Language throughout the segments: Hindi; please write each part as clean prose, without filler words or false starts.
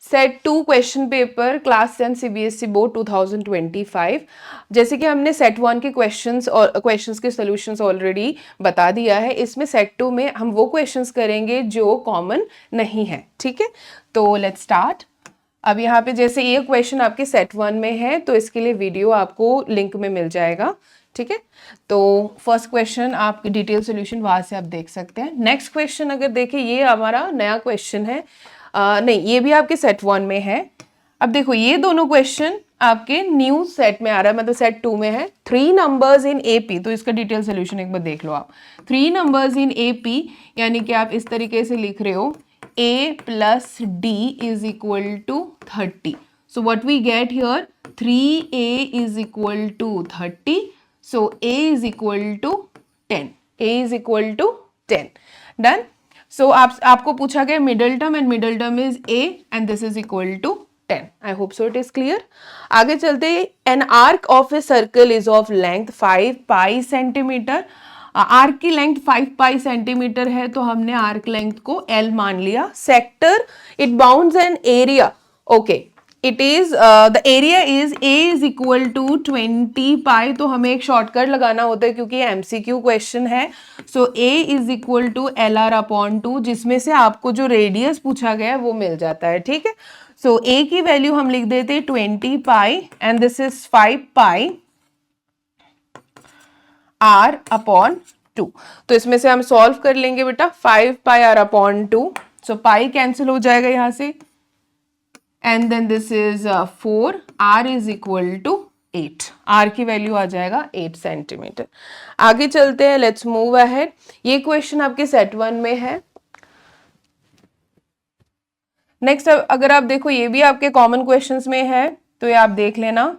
Set 2 question paper class 10 CBSE board 2025। जैसे कि हमने सेट 1 के क्वेश्चंस के सॉल्यूशंस ऑलरेडी बता दिया है, इसमें सेट 2 में हम वो क्वेश्चंस करेंगे जो कॉमन नहीं है। ठीक है, तो लेट्स स्टार्ट। अब यहाँ पे जैसे ये क्वेश्चन आपके सेट 1 में है तो इसके लिए वीडियो आपको लिंक में मिल जाएगा। ठीक है, तो फर्स्ट क्वेश्चन आप डिटेल सॉल्यूशन वहां से आप देख सकते हैं। नेक्स्ट क्वेश्चन अगर देखें, ये हमारा नया क्वेश्चन है, नहीं ये भी आपके सेट 1 में है। अब देखो ये दोनों क्वेश्चन आपके न्यू सेट में आ रहा है, मतलब सेट 2 में है। 3 नंबर्स इन एपी, तो इसका डिटेल सोल्यूशन एक बार देख लो आप। 3 नंबर्स इन एपी यानी कि आप इस तरीके से लिख रहे हो a plus d is equal to 30. So what we get here, 3a is equal to 30. So a is equal to 10. a is equal to 10. Done. So आपको पूछा गया middle term and middle term is a and this is equal to 10. I hope so it is clear. आगे चलते, an arc of a circle is of length 5 pi centimeter. Arc की लेंथ 5 पाई सेंटीमीटर है तो हमने आर्क लेंथ को L मान लिया। Sector it bounds an area, okay it is the area is A is equal to 20 pi, तो हमें एक शॉर्टकट लगाना होता है क्योंकि ये MCQ क्वेश्चन है। So A is equal to LR upon 2, जिसमें से आपको जो रेडियस पूछा गया है वो मिल जाता है। ठीक है, सो A की वैल्यू हम लिख देते हैं 20 pi and this is 5 pi R upon 2। तो इसमें से हम सॉल्व कर लेंगे बेटा, 5 pi R upon 2, so pi cancel हो जाएगा यहां से and then this is 4, R is equal to 8, R की वैल्यू आ जाएगा 8 सेंटीमीटर। आगे चलते हैं, लेट्स मूव अहेड। ये क्वेश्चन आपके सेट 1 में है। नेक्स्ट अगर आप देखो, ये भी आपके कॉमन क्वेश्चंस में है तो ये आप देख लेना।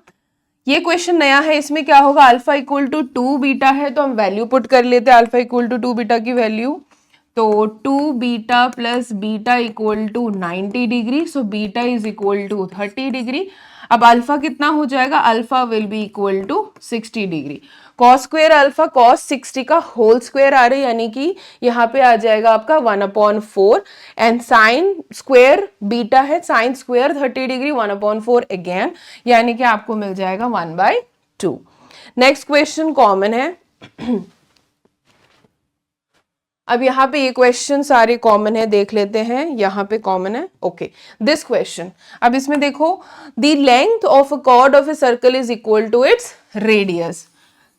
ये क्वेश्चन नया है, इसमें क्या होगा, अल्फा इक्वल टू 2 बीटा है तो हम वैल्यू पुट कर लेते हैं अल्फा इक्वल टू 2 बीटा की वैल्यू। तो 2 beta plus beta equal to 90 degree, so beta is equal to 30 degree. अब अल्फा कितना हो जाएगा, alpha will be equal to 60 degree. Cos square alpha cos 60 का होल स्क्वायर आ रहा है, यानी कि यहाँ पे आ जाएगा आपका 1/4 एंड साइन स्क्वायर बीटा है, साइन स्क्वायर 30 डिग्री 1/4 अगेन, यानी कि आपको मिल जाएगा 1/2। नेक्स्ट क्वेश्चन कॉमन है। अब यहाँ पे ये क्वेश्चन सारे कॉमन है, देख लेते हैं। यहाँ पे कॉमन है, ओके दिस क्वेश्चन। अब इसमें देखो, the length of a chord of a circle is equal to its radius.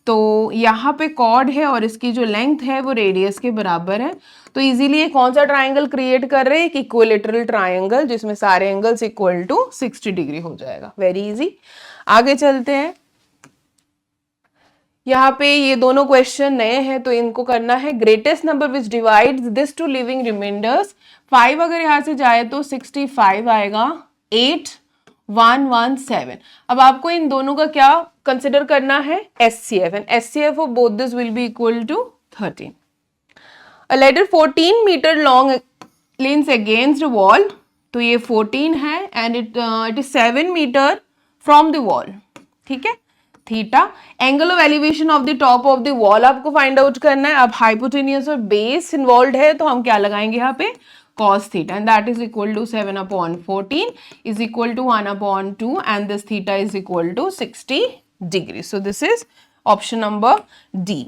तो यहाँ पे कॉर्ड है और इसकी जो लेंथ है वो रेडियस के बराबर है। तो इजीली ये कौन सा ट्राइंगल क्रिएट कर रहे हैं, एक इक्विलेटरल ट्राइंगल जिसमें सारे एंगल्स इक्वल टू 60 डिग्री हो जाएगा। Very easy. आगे चलते हैं। यहाँ पे ये दोनों क्वेश्चन नए हैं तो इनको करना है। Greatest number which divides this to leaving remainders, 5 अगर यहाँ से जाए तो 65 आएगा, 8 117। अब आपको इन दोनों का क्या कंसिडर करना है, SCF, and SCF of both this will be equal to 13। A ladder 14 metre long leans against the wall, तो ये 14 है and it is 7 metre from the wall. ठीक है, theta angle of elevation of the top of the wall आपको फाइंड आउट करना है। अब हाइपोटेनियस और बेस इन्वॉल्व है तो हम क्या लगाएंगे यहाँ पे, cos theta, and that is equal to 7/14 is equal to 1/2 and this theta is equal to 60 degree. So this is option number D.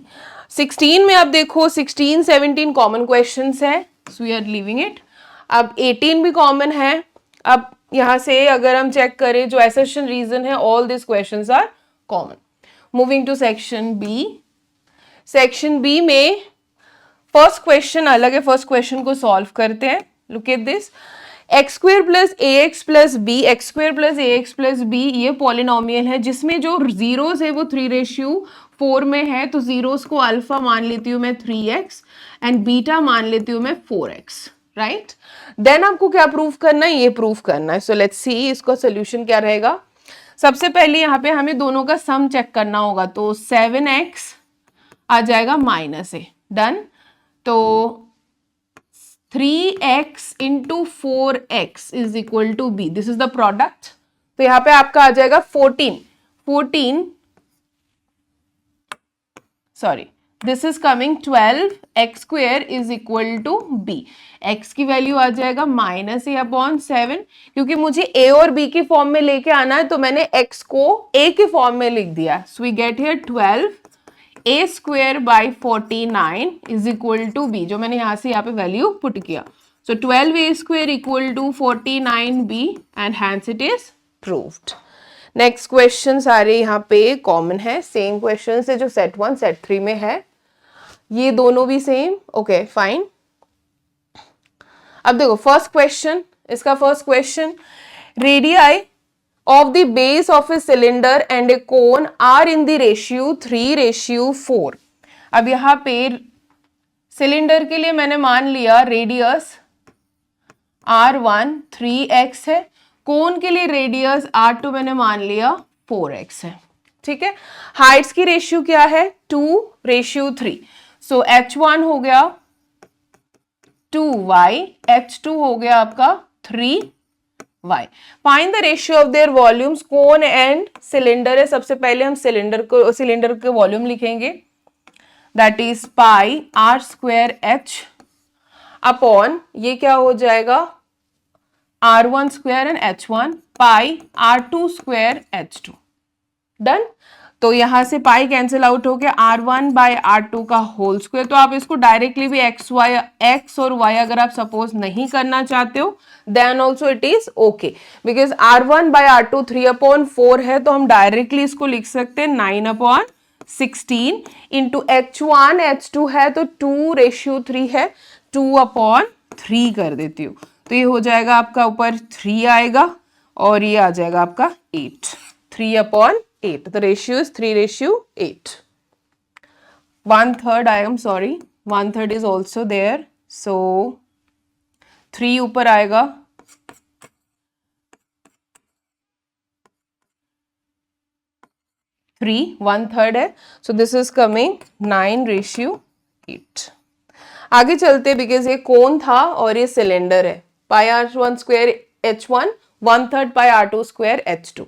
16 में आप देखो 16 17 कॉमन क्वेश्चंस है, so we are leaving it. अब 18 भी कॉमन है। अब यहाँ से अगर हम चेक करें जो assertion रीजन है, all this questions are common. Moving to section B. Section B में फर्स्ट क्वेश्चन अलग है, फर्स्ट क्वेश्चन को सॉल्व करते हैं। Look at this, x square plus a x plus b, x square plus a x plus b ये पॉलिनोमियल है जिसमें जो जीरोस है वो 3:4 में है। तो जीरोस को अल्फा मान लेती हूँ मैं 3x एंड बीटा मान लेती हूँ मैं 4x, राइट। देन आपको क्या प्रूफ करना है, ये प्रूफ करना है। सो लेट्स सी इसका सोल्यूशन क्या रहेगा। सबसे पहले यहाँ पे हमें दोनों का सम चेक करना होगा, तो 7x आ जाएगा -a, डन। तो 3x into 4x is equal to b, this is the product. तो यहाँ पे आपका आ जाएगा 14, this is coming 12 x square is equal to b. X की वैल्यू आ जाएगा -a/7, क्योंकि मुझे ए और बी की फॉर्म में लेके आना है तो मैंने एक्स को ए के फॉर्म में लिख दिया। So we get here 12a²/49 is equal to b, जो मैंने यहां से यहाँ पे वैल्यू पुट किया। So 12a² equal to 49b and hence it is proved. Next question सारे यहाँ पे कॉमन है, सेम क्वेश्चन है जो सेट 1 सेट 3 में है, ये दोनों भी सेम। Okay fine. अब देखो फर्स्ट क्वेश्चन, इसका first question, radii of the base of a cylinder and a cone are in the ratio 3:4। अब यहां पे सिलेंडर के लिए मैंने मान लिया रेडियस R1 3x है, कोन के लिए रेडियस R2 मैंने मान लिया 4x है। ठीक है, हाइट्स की रेशियो क्या है 2:3। सो H1 हो गया 2y, H2 हो गया आपका 3y। Find the ratio of their volumes, cone and cylinder है। सबसे पहले हम सिलेंडर के वॉल्यूम लिखेंगे, that is pi r²h upon ये क्या हो जाएगा r1² and h1 pi r2² h2। Done. तो यहां से पाई कैंसिल आउट हो गया, r1/r2 का होल स्क्वायर। तो आप इसको डायरेक्टली भी एक्स और y अगर आप सपोज नहीं करना चाहते हो then also it is okay, because r1/r2 3/4 है, तो हम डायरेक्टली इसको लिख सकते हैं 9/16 इंटू h1 h2 है तो 2:3 है, 2/3 कर देती हूँ। तो ये हो जाएगा आपका ऊपर 3 आएगा और ये आ जाएगा आपका 8, 3/8। The ratio is 3:8। 1/3 I am sorry, 1/3 is also there, so 3 ऊपर आएगा, 3 1/3 है, so this is coming 9:8। आगे चलते, बिकॉज ये कोन था और ये सिलेंडर है, पाई r1² h1 1/3 पाई r2² h2।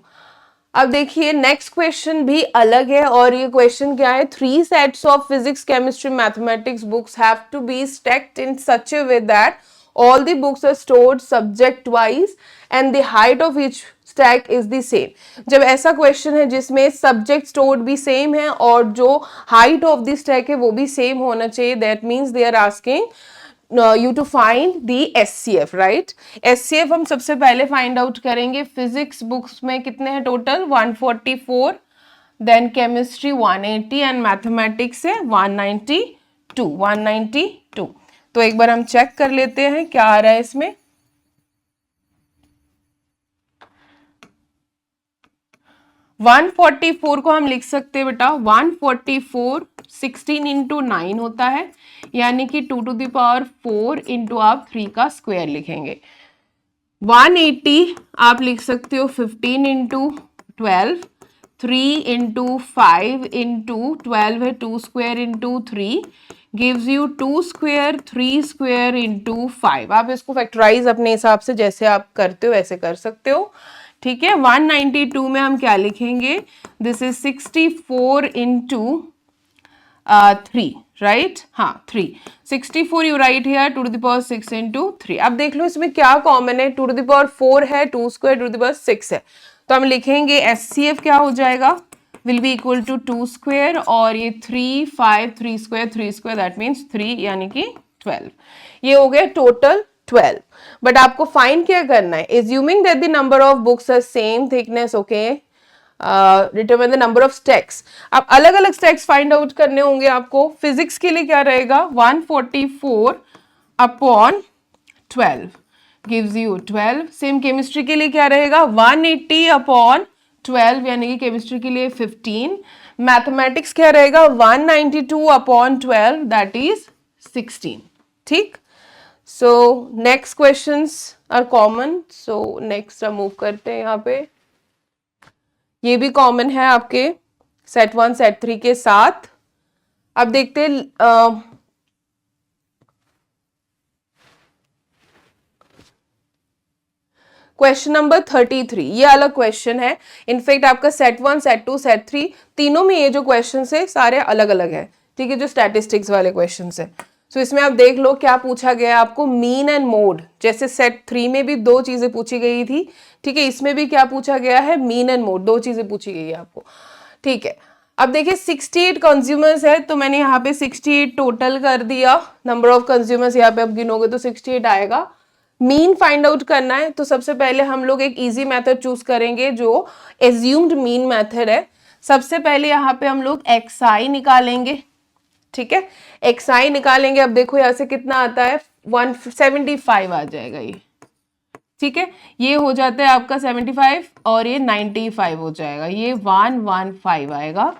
अब देखिए नेक्स्ट क्वेश्चन भी अलग है, और ये क्वेश्चन क्या है, 3 sets of physics chemistry mathematics books have to be stacked in such a way that all the books are stored subject wise and the height of each stack is the same. जब ऐसा क्वेश्चन है जिसमें सब्जेक्ट स्टोर्ड भी सेम है और जो हाइट ऑफ द स्टैक है वो भी सेम होना चाहिए, that means they are asking you to find the SCF, right? SCF हम सबसे पहले फाइंड आउट करेंगे। फिजिक्स बुक्स में कितने हैं total 144, then chemistry 180 and mathematics है 192। तो एक बार हम चेक कर लेते हैं क्या आ रहा है इसमें। वन 144 को हम लिख सकते हैं बेटा 144 16 इंटू 9 होता है, यानी कि 2⁴ इंटू आप 3 का स्क्वायर लिखेंगे। 180 आप लिख सकते हो 15 इंटू 12, 3 इंटू 5 इंटू 12 है 2² इंटू 3 गिव्स यू 2² 3² इंटू 5। आप इसको फैक्टराइज अपने हिसाब से जैसे आप करते हो वैसे कर सकते हो। ठीक है, 192 में हम क्या लिखेंगे, दिस इज 64 इंटू 3, राइट? हाँ 3, 64 यू राइट हियर 2⁶ इंटू 3। अब देख लो इसमें क्या कॉमन है, 2⁴ है, 2² 2⁶ है, तो हम लिखेंगे SCF क्या हो जाएगा, विल बी इक्वल टू 2² और ये 3 5 3² दैट मीन्स 3 यानी कि 12। ये हो गया टोटल 12। बट आपको फाइंड क्या करना है, assuming that the number of books are same thickness, okay, determine the number of stacks। अब अलग अलग stacks फाइंड आउट करने होंगे आपको। फिजिक्स के लिए क्या रहेगा 144/12 gives you 12। सेम केमिस्ट्री के लिए क्या रहेगा 180/12 यानी कि केमिस्ट्री के लिए 15। मैथमेटिक्स क्या रहेगा 192/12 दैट इज 16। ठीक, so next questions are common, so next हम मूव करते हैं यहाँ पे। ये भी कॉमन है आपके सेट 1 सेट 3 के साथ। अब देखते हैं क्वेश्चन नंबर 33। ये अलग क्वेश्चन है, इनफैक्ट आपका सेट 1 सेट 2 सेट 3 तीनों में ये जो क्वेश्चन है सारे अलग अलग है। ठीक है, जो स्टैटिस्टिक्स वाले क्वेश्चन है। सो इसमें आप देख लो क्या पूछा गया है आपको, मीन एंड मोड। जैसे सेट 3 में भी 2 चीजें पूछी गई थी, ठीक है, इसमें भी क्या पूछा गया है, मीन एंड मोड, 2 चीजें पूछी गई है आपको, ठीक है। अब देखिए 68 कंज्यूमर्स है, तो मैंने यहाँ पे 68 टोटल कर दिया, नंबर ऑफ कंज्यूमर्स यहाँ पे आप गिनोगे तो 68 आएगा। मीन फाइंड आउट करना है, तो सबसे पहले हम लोग एक इजी मेथड चूज करेंगे जो एज्यूम्ड मीन मेथड है। सबसे पहले यहाँ पे हम लोग xi निकालेंगे, ठीक है, xi निकालेंगे। अब देखो यहाँ से कितना आता है, 175 आ जाएगा ये, ठीक है, ये हो जाता है आपका 75 और ये 95 हो जाएगा, ये 115 आएगा,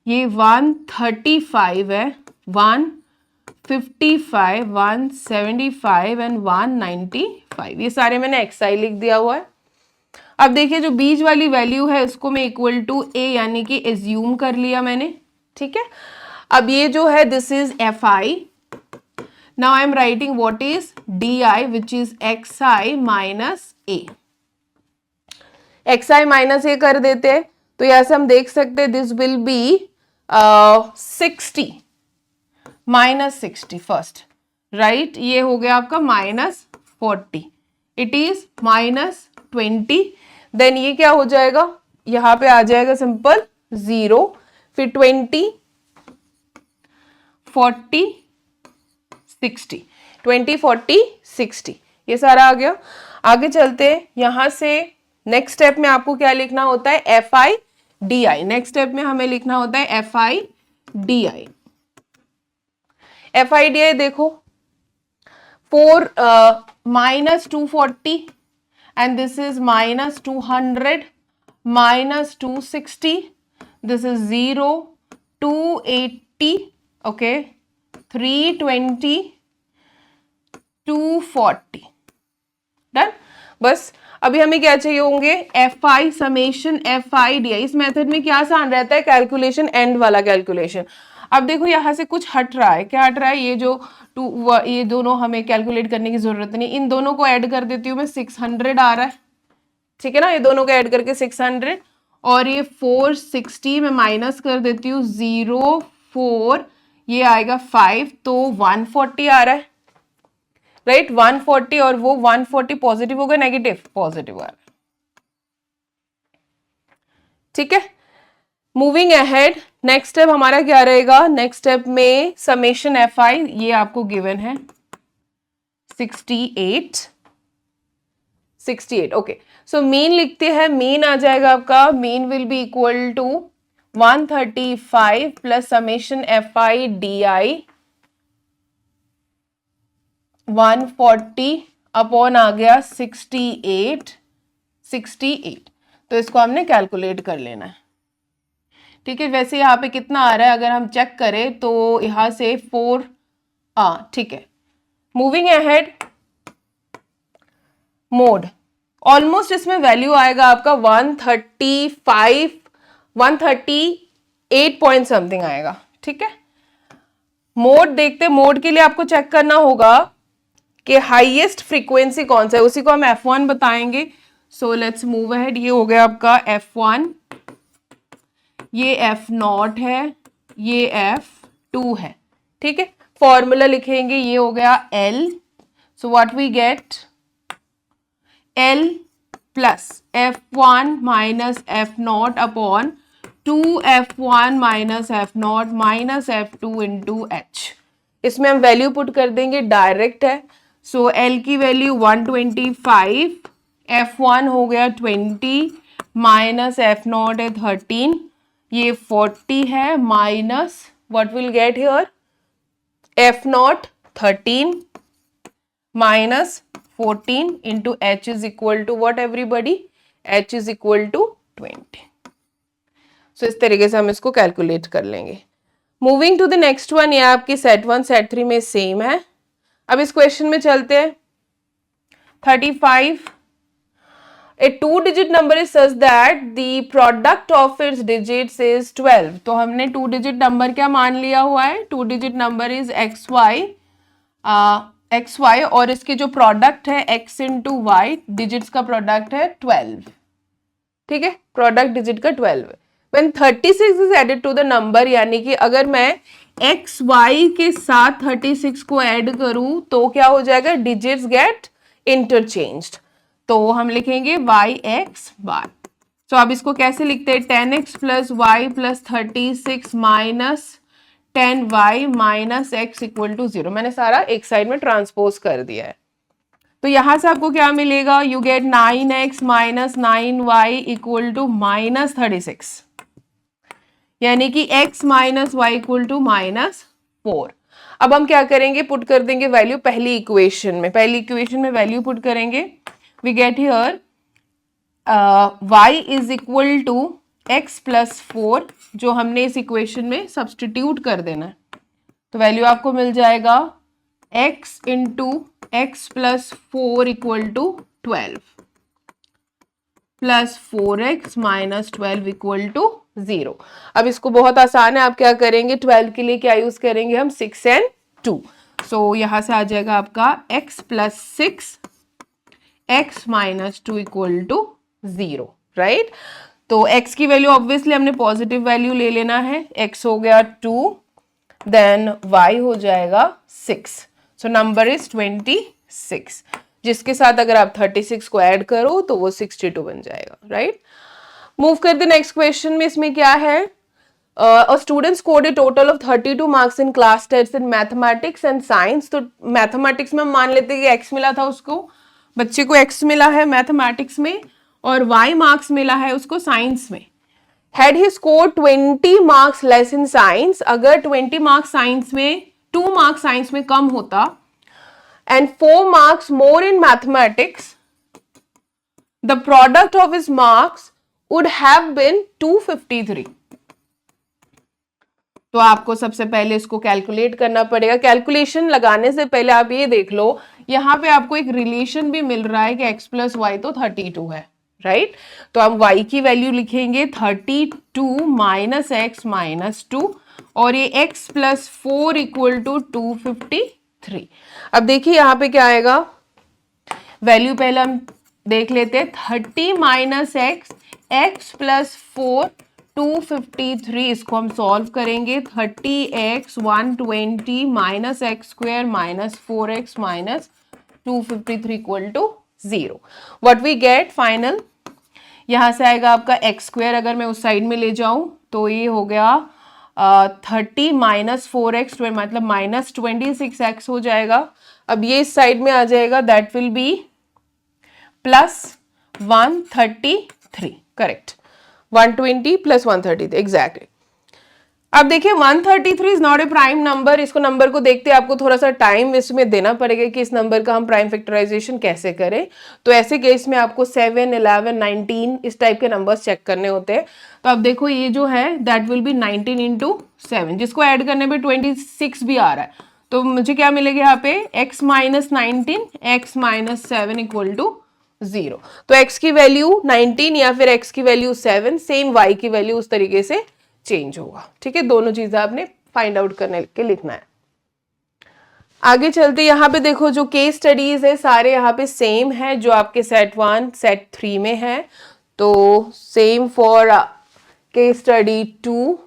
ये 135 है, 155, 175 एंड 195, ये सारे मैंने xi लिख दिया हुआ है। अब देखिए जो बीच वाली वैल्यू है उसको मैं इक्वल टू a यानी कि एज्यूम कर लिया मैंने, ठीक है। अब ये जो है this is fi, now I am writing what is di which is xi minus a। xi minus a कर देते हैं तो यहां से हम देख सकते हैं this will be 60 minus 60 first, right, ये हो गया आपका minus 40, it is minus 20, then ये क्या हो जाएगा, यहां पे आ जाएगा सिंपल 0, फिर 20, 40, 60, 20, 40, 60, ये सारा आ गया। आगे चलते हैं, यहां से नेक्स्ट स्टेप में आपको क्या लिखना होता है, fi di, नेक्स्ट स्टेप में हमें लिखना होता है fi di। fi di देखो 4 minus 240 and this is minus 200 minus 260, this is 0, 280, okay, 320, 240, done. बस अभी हमें क्या चाहिए होंगे, fi समेशन fi di। इस मेथड में क्या आसान रहता है, कैलकुलेशन, एंड वाला कैलकुलेशन। अब देखो यहां से कुछ हट रहा है, क्या हट रहा है, ये जो ये दोनों हमें कैलकुलेट करने की जरूरत नहीं, इन दोनों को ऐड कर देती हूँ मैं, 600 आ रहा है, ठीक है ना, ये दोनों को ऐड करके 600, और ये 460 में माइनस कर देती हूँ 0, 4, ये आएगा 5, तो 140 आ रहा है, राइट, 140, और वो 140 पॉजिटिव होगा नेगेटिव, पॉजिटिव आ रहा है, ठीक है। मूविंग अहेड, नेक्स्ट स्टेप हमारा क्या रहेगा, नेक्स्ट स्टेप में समेशन fi, ये आपको गिवन है 68, ओके। सो मीन लिखते हैं, मीन आ जाएगा आपका, mean will be equal to 135 plus summation fi di 140 upon आ गया 68, तो इसको हमने कैलकुलेट कर लेना है, ठीक है। वैसे यहाँ पे कितना आ रहा है अगर हम चेक करें तो यहां से 4, ठीक है। मूविंग अहेड, मोड, ऑलमोस्ट इसमें वैल्यू आएगा आपका 135, 138 पॉइंट समथिंग आएगा, ठीक है। मोड देखते, मोड के लिए आपको चेक करना होगा कि हाईएस्ट फ्रीक्वेंसी कौन सा है, उसी को हम f1 बताएंगे। सो लेट्स मूव अहेड, ये हो गया आपका f1, ये f0 है, ये f2 है, ठीक है। फॉर्मूला लिखेंगे, ये हो गया L, so what we get, L plus f1 minus f0 upon 2f1 minus f0 minus f2 into h। इसमें हम वैल्यू पुट कर देंगे, डायरेक्ट है, सो L की वैल्यू 125, f1 हो गया 20 माइनस f0 है 13, ये 40 है, minus what will get here, f0 13 minus 14 into h is equal to what everybody, h is equal to 20। So इस तरीके से हम इसको कैलकुलेट कर लेंगे। Moving to the next one, ये आपकी सेट 1 सेट 3 में सेम है। अब इस क्वेश्चन में चलते हैं, 35, a 2-digit number is such that the product of its digits is 12। तो हमने 2-digit number क्या मान लिया हुआ है, 2-digit number is xy और इसके जो प्रोडक्ट है x इंटू वाई, डिजिट्स का प्रोडक्ट है 12, ठीक है, प्रोडक्ट डिजिट का 12। When 36 is added to the number, यानी कि अगर मैं एक्स वाई के साथ 36 को ऐड करूं तो क्या हो जाएगा, डिजिट्स गेट इंटरचेंज्ड, तो हम लिखेंगे वाई एक्स बार। तो अब इसको कैसे लिखते हैं, 10x plus y plus 36 minus 10y minus x equal to 0। मैंने सारा एक साइड में ट्रांसपोज कर दिया है। तो यहां से आपको क्या मिलेगा, you get 9x minus 9y equal to minus 36, यानी कि x minus y equal to -4। अब हम क्या करेंगे, पुट कर देंगे वैल्यू पहली इक्वेशन में वैल्यू पुट करेंगे। We get here y is equal to x plus 4, जो हमने इस इक्वेशन में सब्सटीट्यूट कर देना है। तो वैल्यू आपको मिल जाएगा x into x plus 4 equal to 12 plus 4x minus 12 equal to 0। अब इसको बहुत आसान है, आप क्या करेंगे, 12 के लिए क्या यूज करेंगे हम, 6 and 2। सो यहां से आ जाएगा आपका x plus 6 x minus 2 equal to 0, right. तो x की वैल्यू ऑब्वियसली हमने पॉजिटिव वैल्यू ले लेना है, x हो गया 2, देन y हो जाएगा 6, सो नंबर इज 26, जिसके साथ अगर आप 36 को ऐड करो तो वो 62 बन जाएगा, राइट। मूव करते नेक्स्ट क्वेश्चन में, इसमें क्या है, a student scored a total of 32 marks in class tests in mathematics and science। तो मैथमेटिक्स में हम मान लेते हैं कि x मिला था उसको, बच्चे को x मिला है मैथमेटिक्स में, और y मार्क्स मिला है उसको साइंस में। Had he scored 20 marks less in science, अगर 20 मार्क्स साइंस में, 2 मार्क्स साइंस में कम होता, and 4 marks more in mathematics, the product of his marks would have been 253। तो आपको सबसे पहले इसको कैलकुलेट करना पड़ेगा। कैलकुलेशन लगाने से पहले आप ये देख लो, यहां पे आपको एक रिलेशन भी मिल रहा है कि x प्लस वाई तो 32 है, राइट। तो हम y की वैल्यू लिखेंगे 32 माइनस एक्स माइनस 2, और ये x प्लस 4 इक्वल टू 253। अब देखिए यहाँ पे क्या आएगा, वैल्यू पहले हम देख लेते हैं, 30 माइनस एक्स प्लस 4 253, इसको हम सॉल्व करेंगे। 30x 120 minus x square minus 4x minus 253 equal to 0। What we get final, यहां से आएगा आपका एक्स स्क्वायर, अगर मैं उस साइड में ले जाऊं तो ये हो गया 30 माइनस 4x मतलब माइनस 26x हो जाएगा। अब ये इस साइड में आ जाएगा, that will be plus 133, correct, 120 plus 133 exactly. अब देखिए 133 is not a prime number, इसको नंबर को देखते आपको थोड़ा सा टाइम इसमें देना पड़ेगा कि इस नंबर का हम प्राइम फैक्टराइजेशन कैसे करें। तो ऐसे केस में आपको 7, 11, 19 इस टाइप के नंबर्स चेक करने होते हैं। तो अब देखो ये जो है दैट विल बी 19 इंटू 7, जिसको ऐड करने पे 26 भी आ रहा है। तो मुझे क्या मिलेगा यहाँ पे, x minus 19 x minus 7 equal to 0। तो x की वैल्यू 19 या फिर x की वैल्यू 7, सेम y की वैल्यू उस तरीके से चेंज होगा, ठीक है। दोनों चीजें आपने फाइंड आउट करने के लिखना है। आगे चलते, यहाँ पे देखो जो केस स्टडीज है सारे यहाँ पे सेम है जो आपके सेट 1 सेट 3 में है। तो same for case study 2,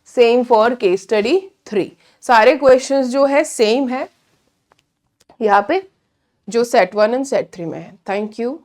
same for case study 3, सारे क्वेश्चंस जो है सेम है यहाँ पे जो सेट 1 एंड सेट 3 में है। Thank you.